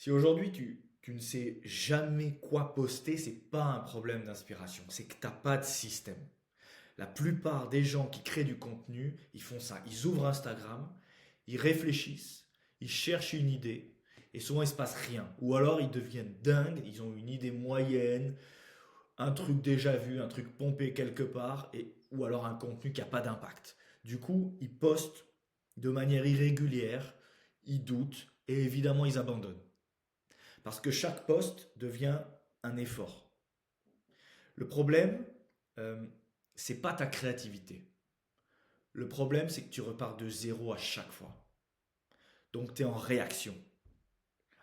Si aujourd'hui tu ne sais jamais quoi poster, c'est pas un problème d'inspiration, c'est que t'as pas de système. La plupart des gens qui créent du contenu, ils font ça. Ils ouvrent Instagram, ils réfléchissent, ils cherchent une idée, et souvent il se passe rien. Ou alors ils deviennent dingues, ils ont une idée moyenne, un truc déjà vu, un truc pompé quelque part, ou alors un contenu qui n'a pas d'impact. Du coup, ils postent de manière irrégulière, ils doutent, et évidemment ils abandonnent. Parce que chaque poste devient un effort. Le problème, euh, c'est pas ta créativité. Le problème, c'est que tu repars de zéro à chaque fois. Donc tu es en réaction.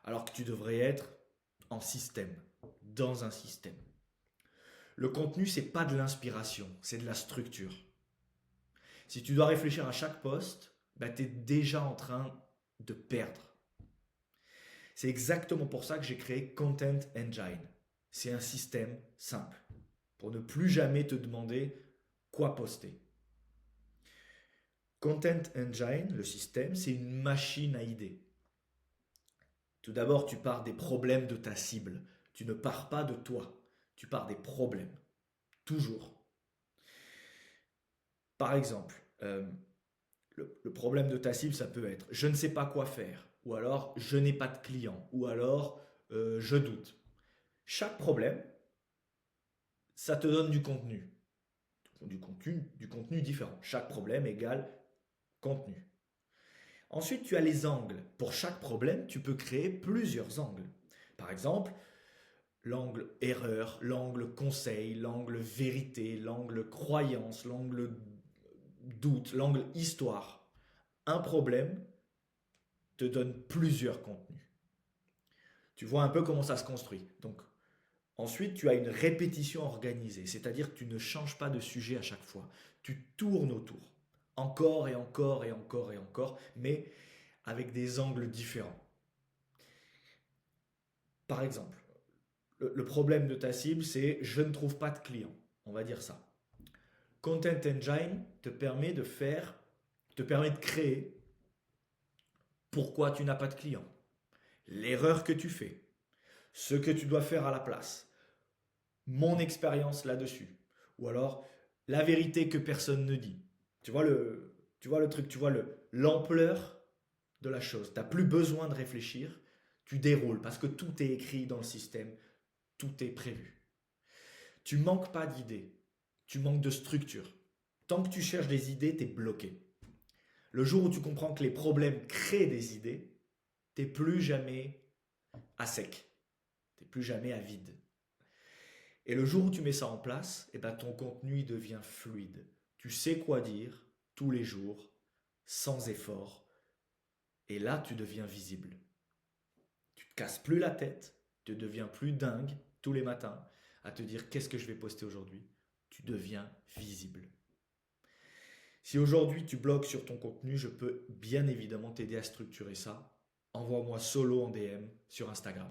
Alors que tu devrais être en système, dans un système. Le contenu, c'est pas de l'inspiration, c'est de la structure. Si tu dois réfléchir à chaque poste, bah, tu es déjà en train de perdre. C'est exactement pour ça que j'ai créé Content Engine. C'est un système simple pour ne plus jamais te demander quoi poster. Content Engine, le système, c'est une machine à idées. Tout d'abord, tu pars des problèmes de ta cible. Tu ne pars pas de toi. Tu pars des problèmes. Toujours. Par exemple, le problème de ta cible, ça peut être je ne sais pas quoi faire, ou alors je n'ai pas de clients, ou alors je doute. Chaque problème, ça te donne du contenu. Du contenu différent. Chaque problème égale contenu. Ensuite, tu as les angles. Pour chaque problème, tu peux créer plusieurs angles. Par exemple, l'angle erreur, l'angle conseil, l'angle vérité, l'angle croyance, l'angle doute, l'angle histoire. Un problème te donne plusieurs contenus. Tu vois un peu comment ça se construit. Donc, ensuite, tu as une répétition organisée, c'est-à-dire que tu ne changes pas de sujet à chaque fois. Tu tournes autour, encore et encore et encore et encore, mais avec des angles différents. Par exemple, le problème de ta cible, c'est je ne trouve pas de clients. On va dire ça. Content Engine te permet de créer pourquoi tu n'as pas de clients, l'erreur que tu fais, ce que tu dois faire à la place, mon expérience là-dessus, ou alors la vérité que personne ne dit. Tu vois le truc, tu vois l'ampleur de la chose. Tu n'as plus besoin de réfléchir, tu déroules parce que tout est écrit dans le système, tout est prévu. Tu manques pas d'idées, tu manques de structure. Tant que tu cherches des idées, tu es bloqué. Le jour où tu comprends que les problèmes créent des idées, t'es plus jamais à sec, t'es plus jamais à vide. Et le jour où tu mets ça en place, eh ben ton contenu il devient fluide. Tu sais quoi dire tous les jours, sans effort, et là tu deviens visible. Tu te casses plus la tête, tu deviens plus dingue tous les matins à te dire qu'est-ce que je vais poster aujourd'hui. Tu deviens visible. Si aujourd'hui tu bloques sur ton contenu, je peux bien évidemment t'aider à structurer ça. Envoie-moi solo en DM sur Instagram.